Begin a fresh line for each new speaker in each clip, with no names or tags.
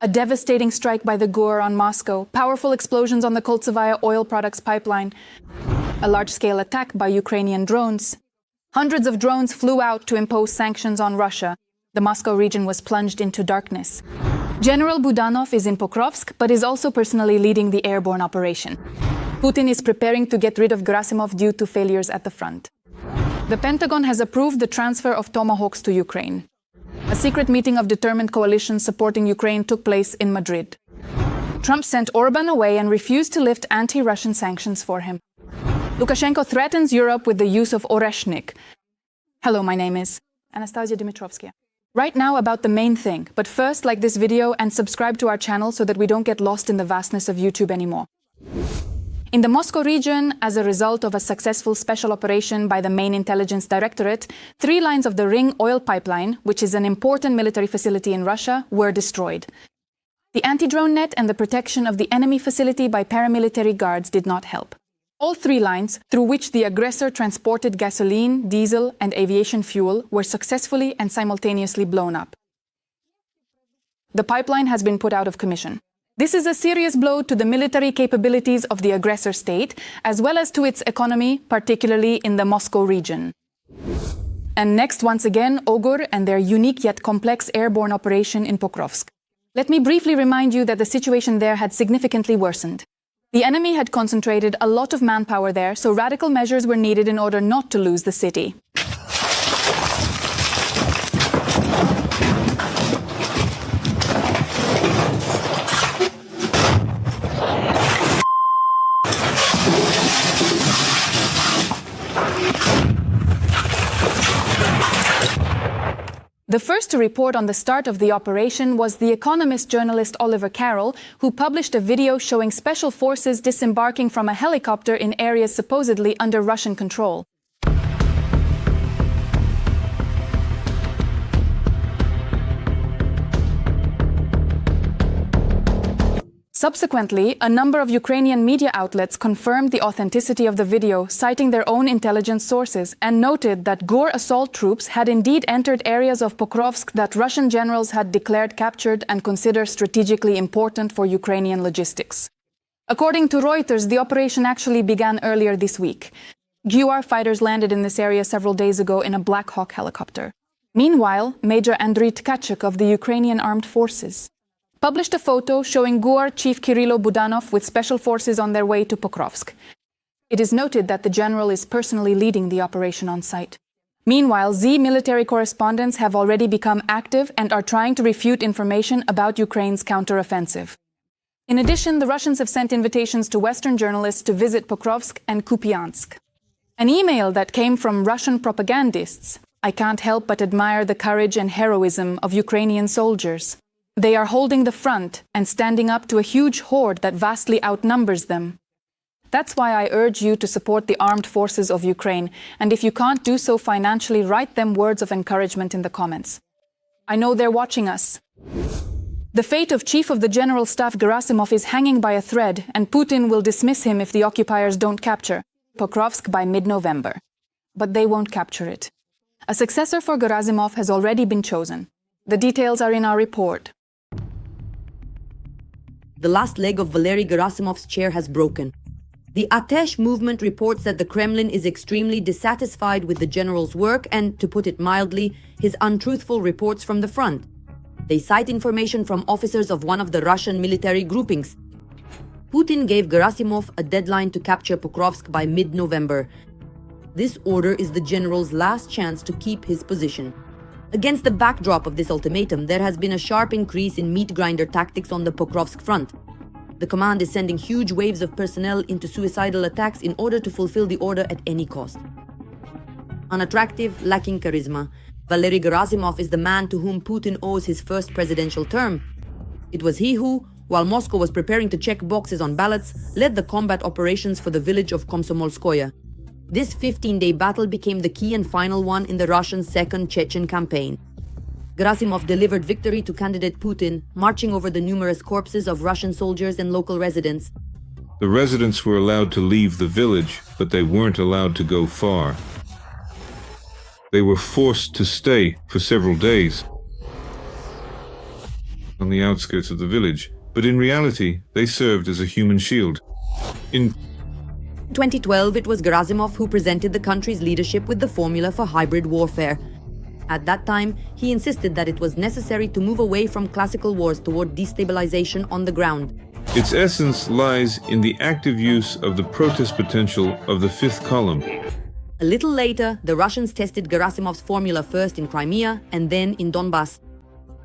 A devastating strike by the GUR on Moscow, powerful explosions on the Koltsevaya oil products pipeline, a large-scale attack by Ukrainian drones. Hundreds of drones flew out to impose sanctions on Russia. The Moscow region was plunged into darkness. General Budanov is in Pokrovsk, but is also personally leading the airborne operation. Putin is preparing to get rid of Gerasimov due to failures at the front. The Pentagon has approved the transfer of Tomahawks to Ukraine. A secret meeting of determined coalitions supporting Ukraine took place in Madrid. Trump sent Orbán away and refused to lift anti-Russian sanctions for him. Lukashenko threatens Europe with the use of Oreshnik. Hello, my name is Anastasia Dimitrovskaya. Right now about the main thing, but first like this video and subscribe to our channel so that we don't get lost in the vastness of YouTube anymore. In the Moscow region, as a result of a successful special operation by the main intelligence directorate, 3 lines of the Ring oil pipeline, which is an important military facility in Russia, were destroyed. The anti-drone net and the protection of the enemy facility by paramilitary guards did not help. All 3 lines, through which the aggressor transported gasoline, diesel, and aviation fuel, were successfully and simultaneously blown up. The pipeline has been put out of commission. This is a serious blow to the military capabilities of the aggressor state, as well as to its economy, particularly in the Moscow region. And next, once again, Ogur and their unique yet complex airborne operation in Pokrovsk. Let me briefly remind you that the situation there had significantly worsened. The enemy had concentrated a lot of manpower there, so radical measures were needed in order not to lose the city. The first to report on the start of the operation was The Economist journalist Oliver Carroll, who published a video showing special forces disembarking from a helicopter in areas supposedly under Russian control. Subsequently, a number of Ukrainian media outlets confirmed the authenticity of the video, citing their own intelligence sources, and noted that GUR assault troops had indeed entered areas of Pokrovsk that Russian generals had declared captured and considered strategically important for Ukrainian logistics. According to Reuters, the operation actually began earlier this week. GUR fighters landed in this area several days ago in a Black Hawk helicopter. Meanwhile, Major Andriy Tkachuk of the Ukrainian Armed Forces published a photo showing GUR Chief Kyrylo Budanov with special forces on their way to Pokrovsk. It is noted that the general is personally leading the operation on site. Meanwhile, Z military correspondents have already become active and are trying to refute information about Ukraine's counteroffensive. In addition, the Russians have sent invitations to Western journalists to visit Pokrovsk and Kupiansk. An email that came from Russian propagandists: "I can't help but admire the courage and heroism of Ukrainian soldiers. They are holding the front and standing up to a huge horde that vastly outnumbers them. That's why I urge you to support the armed forces of Ukraine, and if you can't do so financially, write them words of encouragement in the comments. I know they're watching us." The fate of Chief of the General Staff Gerasimov is hanging by a thread, and Putin will dismiss him if the occupiers don't capture Pokrovsk by mid-November. But they won't capture it. A successor for Gerasimov has already been chosen. The details are in our report.
The last leg of Valery Gerasimov's chair has broken. The Atesh movement reports that the Kremlin is extremely dissatisfied with the general's work and, to put it mildly, his untruthful reports from the front. They cite information from officers of one of the Russian military groupings. Putin gave Gerasimov a deadline to capture Pokrovsk by mid-November. This order is the general's last chance to keep his position. Against the backdrop of this ultimatum, there has been a sharp increase in meat grinder tactics on the Pokrovsk front. The command is sending huge waves of personnel into suicidal attacks in order to fulfill the order at any cost. Unattractive, lacking charisma, Valery Gerasimov is the man to whom Putin owes his first presidential term. It was he who, while Moscow was preparing to check boxes on ballots, led the combat operations for the village of Komsomolskoye. This 15-day battle became the key and final one in the Russian Second Chechen campaign. Gerasimov delivered victory to candidate Putin, marching over the numerous corpses of Russian soldiers and local residents.
The residents were allowed to leave the village, but they weren't allowed to go far. They were forced to stay for several days. on the outskirts of the village, but in reality, they served as a human shield. In
2012, it was Gerasimov who presented the country's leadership with the formula for hybrid warfare. At that time, he insisted that it was necessary to move away from classical wars toward destabilization on the ground.
its essence lies in the active use of the protest potential of the fifth column.
A little later, the Russians tested Gerasimov's formula first in Crimea and then in Donbass.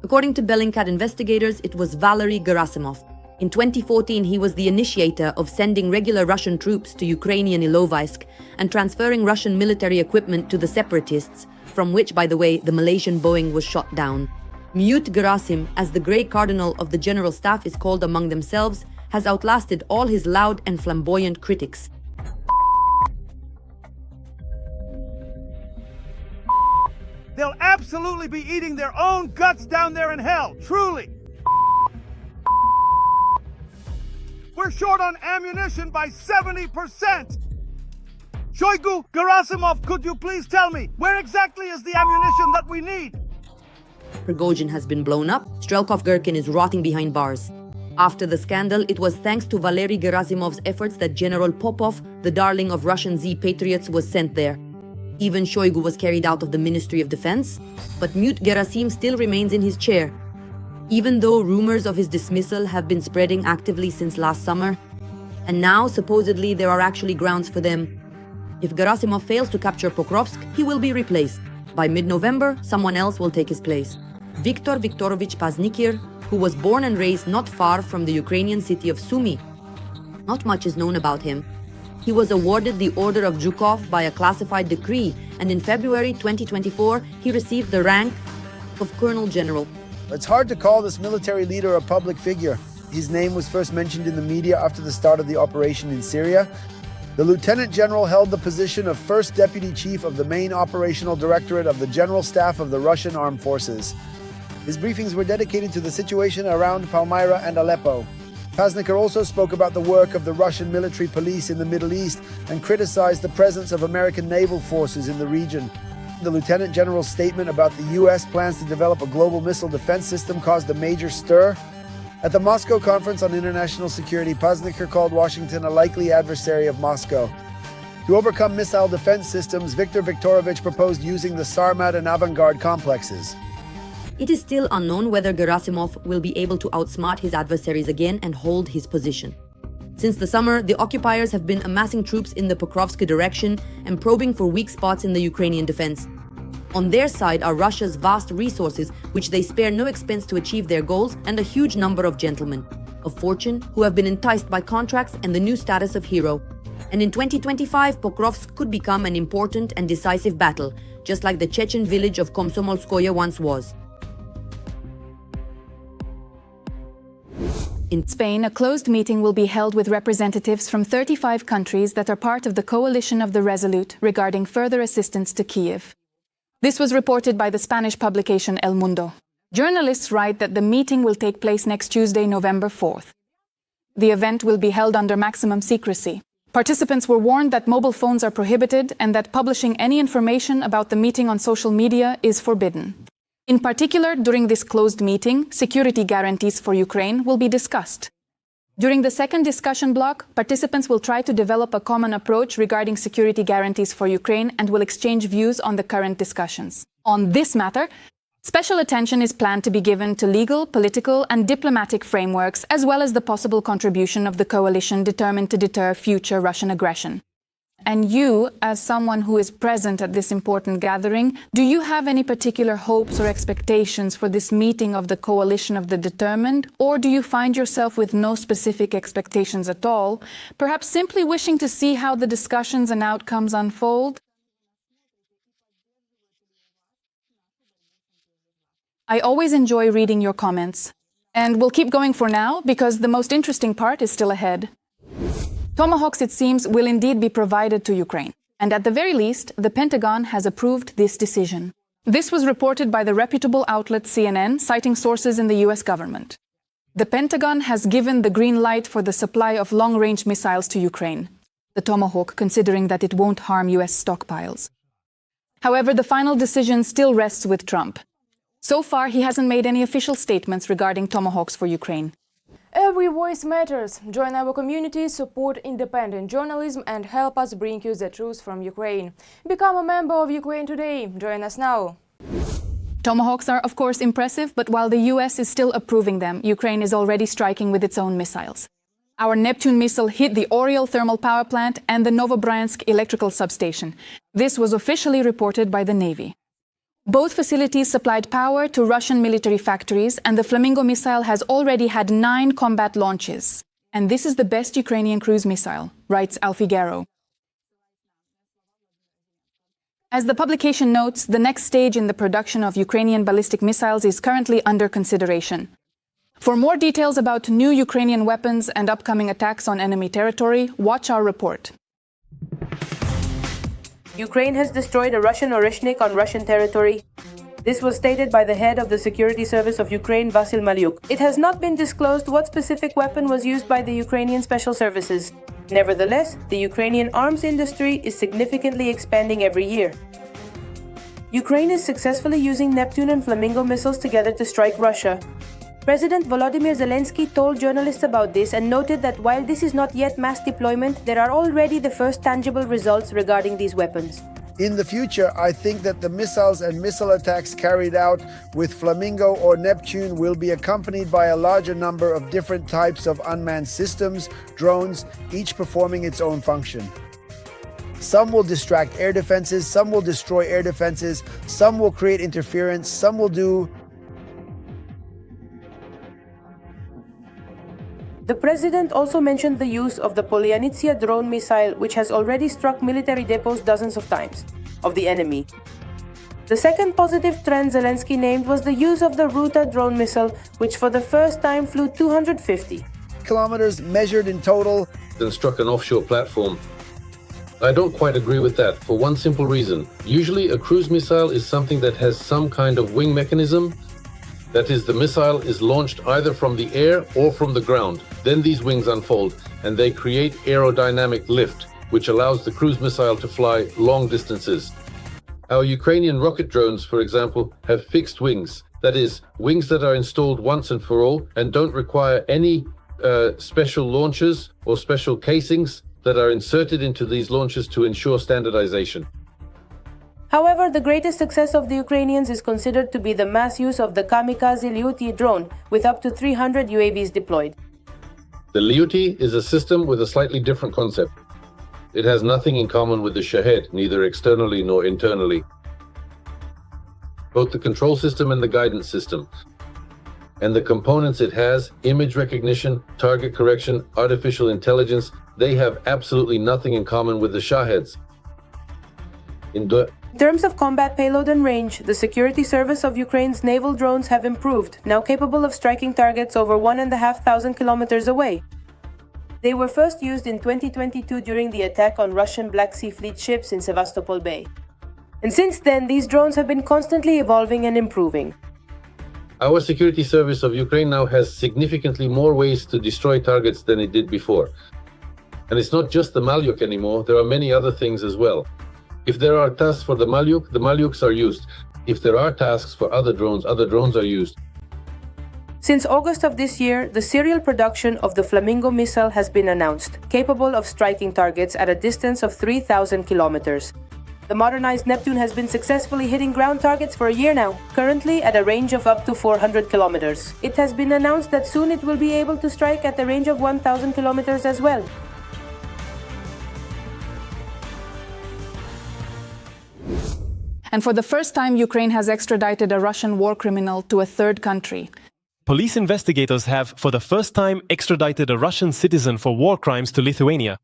According to Bellingcat investigators, it was Valery Gerasimov. In 2014, he was the initiator of sending regular Russian troops to Ukrainian Ilovaisk and transferring Russian military equipment to the separatists, from which, by the way, the Malaysian Boeing was shot down. Mute Gerasim, as the Grey Cardinal of the General Staff is called among themselves, has outlasted all his loud and flamboyant critics.
They'll absolutely be eating their own guts down there in hell, truly. We're short on ammunition by 70%. Shoigu, Gerasimov, could you please tell me, where exactly is the ammunition that we need?
Prigozhin has been blown up, Strelkov-Gherkin is rotting behind bars. After the scandal, it was thanks to Valery Gerasimov's efforts that General Popov, the darling of Russian Z-patriots, was sent there. Even Shoigu was carried out of the Ministry of Defense, but Mute Gerasim still remains in his chair. Even though rumors of his dismissal have been spreading actively since last summer, and now supposedly there are actually grounds for them. If Gerasimov fails to capture Pokrovsk, he will be replaced. By mid-November, someone else will take his place. Viktor Viktorovich Paznikir, who was born and raised not far from the Ukrainian city of Sumy. Not much is known about him. He was awarded the Order of Zhukov by a classified decree, and in February 2024, he received the rank of Colonel General.
It's hard to call this military leader a public figure. His name was first mentioned in the media after the start of the operation in Syria. The Lieutenant General held the position of First Deputy Chief of the Main Operational Directorate of the General Staff of the Russian Armed Forces. His briefings were dedicated to the situation around Palmyra and Aleppo. Paznikir also spoke about the work of the Russian military police in the Middle East and criticized the presence of American naval forces in the region. The Lieutenant General's statement about the U.S. plans to develop a global missile defense system caused a major stir. At the Moscow Conference on International Security, Paznikir called Washington a likely adversary of Moscow. To overcome missile defense systems, Viktor Viktorovich proposed using the Sarmat and Avangard complexes.
It is still unknown whether Gerasimov will be able to outsmart his adversaries again and hold his position. Since the summer, the occupiers have been amassing troops in the Pokrovsk direction and probing for weak spots in the Ukrainian defense. On their side are Russia's vast resources, which they spare no expense to achieve their goals, and a huge number of gentlemen of fortune who have been enticed by contracts and the new status of hero. And in 2025, Pokrovsk could become an important and decisive battle, just like the Chechen village of Komsomolskoye once was.
In Spain, a closed meeting will be held with representatives from 35 countries that are part of the coalition of the Resolute regarding further assistance to Kyiv. This was reported by the Spanish publication El Mundo. Journalists write that the meeting will take place next Tuesday, November 4th. The event will be held under maximum secrecy. Participants were warned that mobile phones are prohibited and that publishing any information about the meeting on social media is forbidden. In particular, during this closed meeting, security guarantees for Ukraine will be discussed. During the second discussion block, participants will try to develop a common approach regarding security guarantees for Ukraine and will exchange views on the current discussions. On this matter, special attention is planned to be given to legal, political, and diplomatic frameworks, as well as the possible contribution of the coalition determined to deter future Russian aggression. And you, as someone who is present at this important gathering, do you have any particular hopes or expectations for this meeting of the coalition of the determined, or do you find yourself with no specific expectations at all, perhaps simply wishing to see how the discussions and outcomes unfold? I always enjoy reading your comments, and we'll keep going for now because the most interesting part is still ahead. Tomahawks, it seems, will indeed be provided to Ukraine. And at the very least, the Pentagon has approved this decision. This was reported by the reputable outlet CNN, citing sources in the US government. The Pentagon has given the green light for the supply of long-range missiles to Ukraine, the Tomahawk, considering that it won't harm US stockpiles. However, the final decision still rests with Trump. So far, he hasn't made any official statements regarding Tomahawks for Ukraine.
Every voice matters. Join our community, support independent journalism and help us bring you the truth from Ukraine. Become a member of Ukraine today. Join us now.
Tomahawks are, of course, impressive, but while the US is still approving them, Ukraine is already striking with its own missiles. Our Neptune missile hit the Oriol thermal power plant and the Novobryansk electrical substation. This was officially reported by the Navy. Both facilities supplied power to Russian military factories, and the Flamingo missile has already had 9 combat launches. And this is the best Ukrainian cruise missile, writes Al Figaro. As the publication notes, the next stage in the production of Ukrainian ballistic missiles is currently under consideration. For more details about new Ukrainian weapons and upcoming attacks on enemy territory, watch our report.
Ukraine has destroyed a Russian Oreshnik on Russian territory. This was stated by the head of the Security Service of Ukraine, Vasyl Malyuk. It has not been disclosed what specific weapon was used by the Ukrainian Special Services. Nevertheless, the Ukrainian arms industry is significantly expanding every year. Ukraine is successfully using Neptune and Flamingo missiles together to strike Russia. President Volodymyr Zelensky told journalists about this and noted that while this is not yet mass deployment, there are already the first tangible results regarding these weapons.
In the future, I think that the missiles and missile attacks carried out with Flamingo or Neptune will be accompanied by a larger number of different types of unmanned systems, drones, each performing its own function. Some will distract air defenses, some will destroy air defenses, some will create interference, some will do...
The president also mentioned the use of the Polyanitsia drone missile, which has already struck military depots dozens of times, of the enemy. The second positive trend Zelensky named was the use of the Ruta drone missile, which for the first time flew 250
kilometers measured in total.
Then struck an offshore platform. I don't quite agree with that for one simple reason. Usually a cruise missile is something that has some kind of wing mechanism. That is, the missile is launched either from the air or from the ground. Then these wings unfold and they create aerodynamic lift, which allows the cruise missile to fly long distances. Our Ukrainian rocket drones, for example, have fixed wings. That is, wings that are installed once and for all and don't require any special launchers or special casings that are inserted into these launchers to ensure standardization.
However, the greatest success of the Ukrainians is considered to be the mass use of the Kamikaze Lyuty drone, with up to 300 UAVs deployed.
The Lyuty is a system with a slightly different concept. It has nothing in common with the Shahed, neither externally nor internally. Both the control system and the guidance system, and the components it has, image recognition, target correction, artificial intelligence, they have absolutely nothing in common with the Shaheds. In
terms of combat payload and range, the Security Service of Ukraine's naval drones have improved, now capable of striking targets over 1,500 kilometers away. They were first used in 2022 during the attack on Russian Black Sea Fleet ships in Sevastopol Bay. And since then, these drones have been constantly evolving and improving.
Our Security Service of Ukraine now has significantly more ways to destroy targets than it did before. And it's not just the Malyuk anymore, there are many other things as well. If there are tasks for the Malyuks are used. If there are tasks for other drones are used.
Since August of this year, the serial production of the Flamingo missile has been announced, capable of striking targets at a distance of 3,000 kilometers. The modernized Neptune has been successfully hitting ground targets for a year now, currently at a range of up to 400 kilometers. It has been announced that soon it will be able to strike at a range of 1,000 kilometers as well.
And for the first time, Ukraine has extradited a Russian war criminal to a third country.
Police investigators have, for the first time, extradited a Russian citizen for war crimes to Lithuania.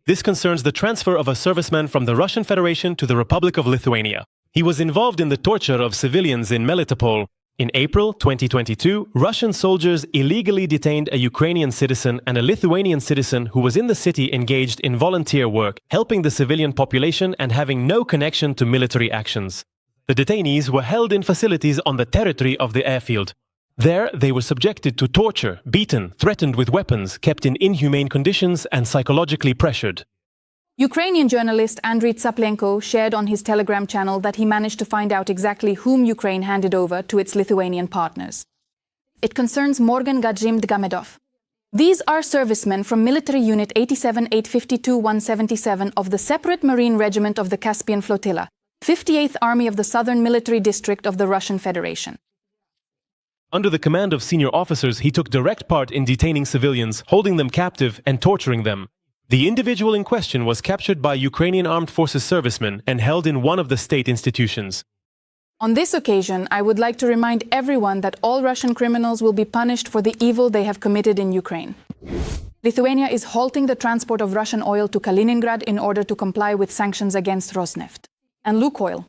This concerns the transfer of a serviceman from the Russian Federation to the Republic of Lithuania. He was involved in the torture of civilians in Melitopol. In April 2022, Russian soldiers illegally detained a Ukrainian citizen and a Lithuanian citizen who was in the city engaged in volunteer work, helping the civilian population and having no connection to military actions. The detainees were held in facilities on the territory of the airfield. There, they were subjected to torture, beaten, threatened with weapons, kept in inhumane conditions, and psychologically pressured.
Ukrainian journalist Andriy Tsaplenko shared on his Telegram channel that he managed to find out exactly whom Ukraine handed over to its Lithuanian partners. It concerns Morgan Gadzim Dgamedov. These are servicemen from military unit 87-852-177 of the separate Marine Regiment of the Caspian Flotilla, 58th Army of the Southern Military District of the Russian Federation.
Under the command of senior officers, he took direct part in detaining civilians, holding them captive, and torturing them. The individual in question was captured by Ukrainian Armed Forces servicemen and held in one of the state institutions.
On this occasion, I would like to remind everyone that all Russian criminals will be punished for the evil they have committed in Ukraine. Lithuania is halting the transport of Russian oil to Kaliningrad in order to comply with sanctions against Rosneft and Lukoil.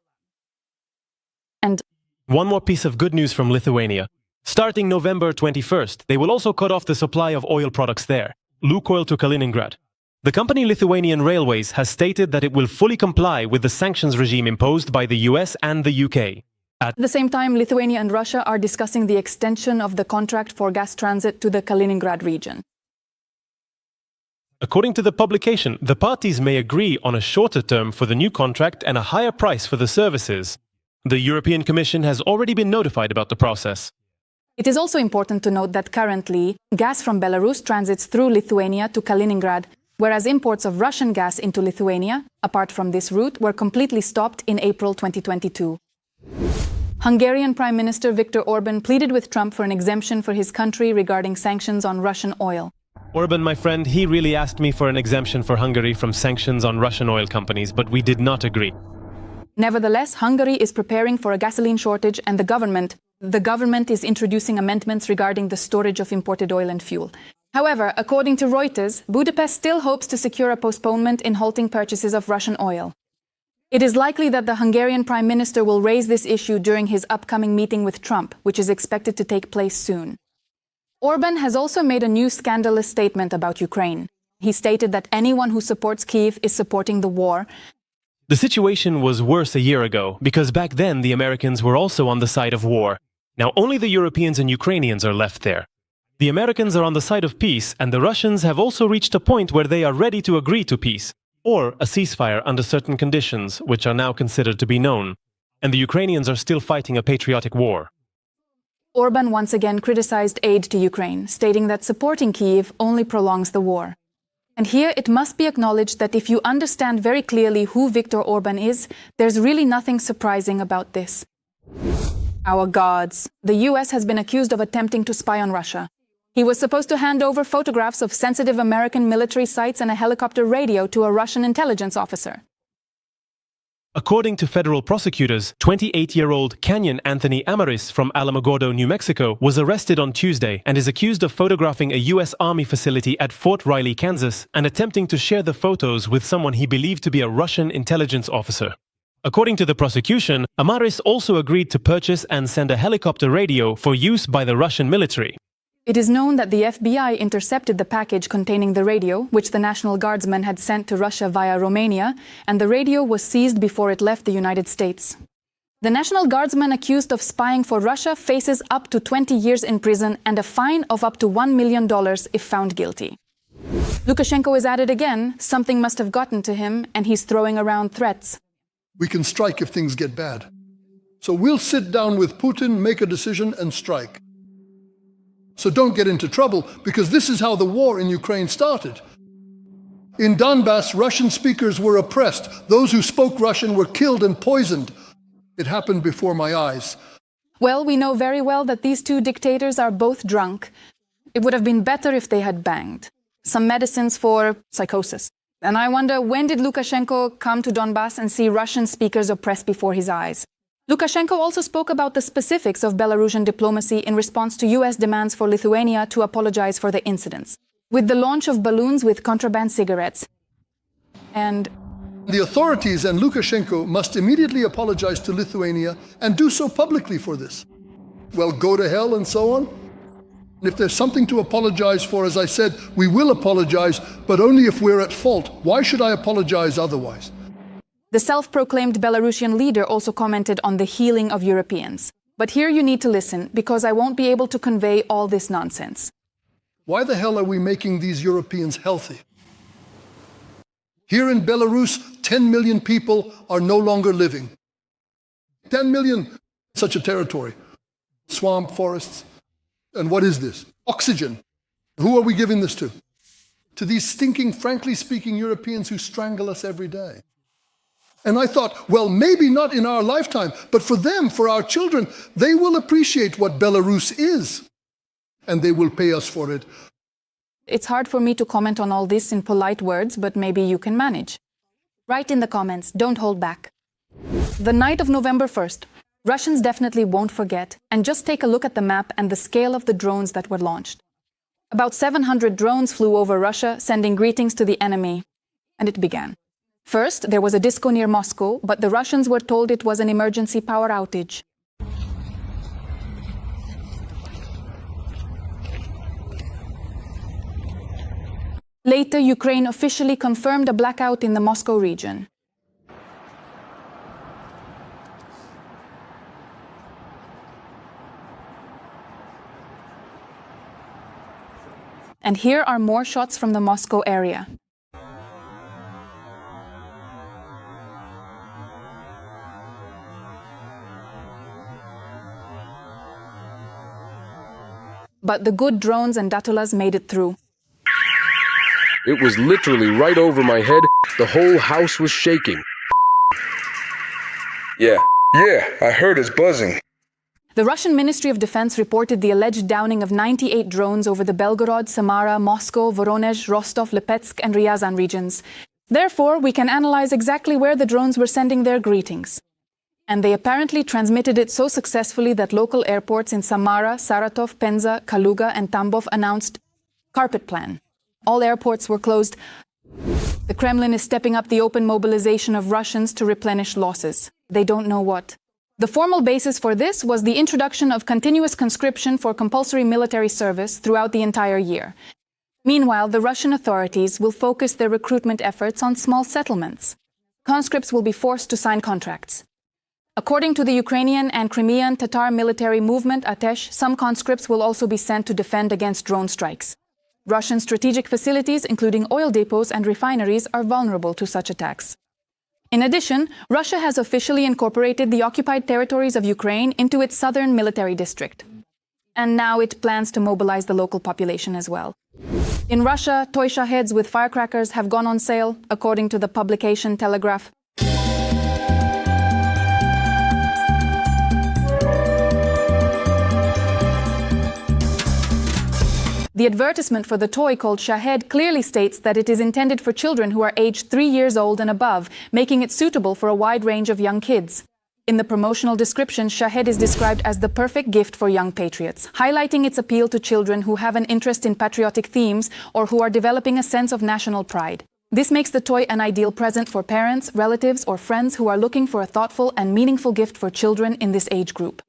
And
one more piece of good news from Lithuania. Starting November 21st, they will also cut off the supply of oil products there, Lukoil to Kaliningrad. The company Lithuanian Railways has stated that it will fully comply with the sanctions regime imposed by the US and the UK.
At the same time, Lithuania and Russia are discussing the extension of the contract for gas transit to the Kaliningrad region.
According to the publication, the parties may agree on a shorter term for the new contract and a higher price for the services. The European Commission has already been notified about the process.
It is also important to note that currently, gas from Belarus transits through Lithuania to Kaliningrad, whereas imports of Russian gas into Lithuania, apart from this route, were completely stopped in April 2022. Hungarian Prime Minister Viktor Orbán pleaded with Trump for an exemption for his country regarding sanctions on Russian oil.
Orbán, my friend, he really asked me for an exemption for Hungary from sanctions on Russian oil companies, but we did not agree.
Nevertheless, Hungary is preparing for a gasoline shortage and the government is introducing amendments regarding the storage of imported oil and fuel. However, according to Reuters, Budapest still hopes to secure a postponement in halting purchases of Russian oil. It is likely that the Hungarian Prime Minister will raise this issue during his upcoming meeting with Trump, which is expected to take place soon. Orbán has also made a new scandalous statement about Ukraine. He stated that anyone who supports Kyiv is supporting the war.
The situation was worse a year ago, because back then the Americans were also on the side of war. Now only the Europeans and Ukrainians are left there. The Americans are on the side of peace, and the Russians have also reached a point where they are ready to agree to peace, or a ceasefire under certain conditions, which are now considered to be known. And the Ukrainians are still fighting a patriotic war.
Orbán once again criticized aid to Ukraine, stating that supporting Kyiv only prolongs the war. And here it must be acknowledged that if you understand very clearly who Viktor Orbán is, there's really nothing surprising about this. Our gods. The US has been accused of attempting to spy on Russia. He was supposed to hand over photographs of sensitive American military sites and a helicopter radio to a Russian intelligence officer.
According to federal prosecutors, 28-year-old Kenyan Anthony Amaris from Alamogordo, New Mexico, was arrested on Tuesday and is accused of photographing a U.S. Army facility at Fort Riley, Kansas, and attempting to share the photos with someone he believed to be a Russian intelligence officer. According to the prosecution, Amaris also agreed to purchase and send a helicopter radio for use by the Russian military.
It is known that the FBI intercepted the package containing the radio, which the National Guardsmen had sent to Russia via Romania, and the radio was seized before it left the United States. The National Guardsman accused of spying for Russia faces up to 20 years in prison and a fine of up to $1 million if found guilty. Lukashenko is at it again. Something must have gotten to him, and he's throwing around threats.
We can strike if things get bad. So we'll sit down with Putin, make a decision, and strike. So don't get into trouble, because this is how the war in Ukraine started. In Donbass, Russian speakers were oppressed. Those who spoke Russian were killed and poisoned. It happened before my eyes.
Well, we know very well that these two dictators are both drunk. It would have been better if they had banged. Some medicines for psychosis. And I wonder, when did Lukashenko come to Donbass and see Russian speakers oppressed before his eyes? Lukashenko also spoke about the specifics of Belarusian diplomacy in response to US demands for Lithuania to apologize for the incidents, with the launch of balloons with contraband cigarettes. And
the authorities and Lukashenko must immediately apologize to Lithuania and do so publicly for this. Well, go to hell and so on. If there's something to apologize for, as I said, we will apologize, but only if we're at fault. Why should I apologize otherwise?
The self-proclaimed Belarusian leader also commented on the healing of Europeans. But here you need to listen, because I won't be able to convey all this nonsense.
Why the hell are we making these Europeans healthy? Here in Belarus, 10 million people are no longer living. 10 million, such a territory. Swamp, forests. And what is this? Oxygen. Who are we giving this to? To these stinking, frankly speaking, Europeans who strangle us every day. And I thought, well, maybe not in our lifetime, but for them, for our children, they will appreciate what Belarus is. And they will pay us for it.
It's hard for me to comment on all this in polite words, but maybe you can manage. Write in the comments, don't hold back. The night of November 1st, Russians definitely won't forget, and just take a look at the map and the scale of the drones that were launched. About 700 drones flew over Russia, sending greetings to the enemy. And it began. First, there was a disco near Moscow, but the Russians were told it was an emergency power outage. Later, Ukraine officially confirmed a blackout in the Moscow region. And here are more shots from the Moscow area. But the good drones and Datulas made it through.
It was literally right over my head. The whole house was shaking.
Yeah, I heard it's buzzing.
The Russian Ministry of Defense reported the alleged downing of 98 drones over the Belgorod, Samara, Moscow, Voronezh, Rostov, Lipetsk and Ryazan regions. Therefore, we can analyze exactly where the drones were sending their greetings. And they apparently transmitted it so successfully that local airports in Samara, Saratov, Penza, Kaluga and Tambov announced carpet plan. All airports were closed. The Kremlin is stepping up the open mobilization of Russians to replenish losses. They don't know what. The formal basis for this was the introduction of continuous conscription for compulsory military service throughout the entire year. Meanwhile, the Russian authorities will focus their recruitment efforts on small settlements. Conscripts will be forced to sign contracts. According to the Ukrainian and Crimean Tatar military movement, Atesh, some conscripts will also be sent to defend against drone strikes. Russian strategic facilities, including oil depots and refineries, are vulnerable to such attacks. In addition, Russia has officially incorporated the occupied territories of Ukraine into its southern military district. And now it plans to mobilize the local population as well. In Russia, toy Shaheds with firecrackers have gone on sale, according to the publication Telegraph. The advertisement for the toy called Shahed clearly states that it is intended for children who are aged 3 years old and above, making it suitable for a wide range of young kids. In the promotional description, Shahed is described as the perfect gift for young patriots, highlighting its appeal to children who have an interest in patriotic themes or who are developing a sense of national pride. This makes the toy an ideal present for parents, relatives, or friends who are looking for a thoughtful and meaningful gift for children in this age group.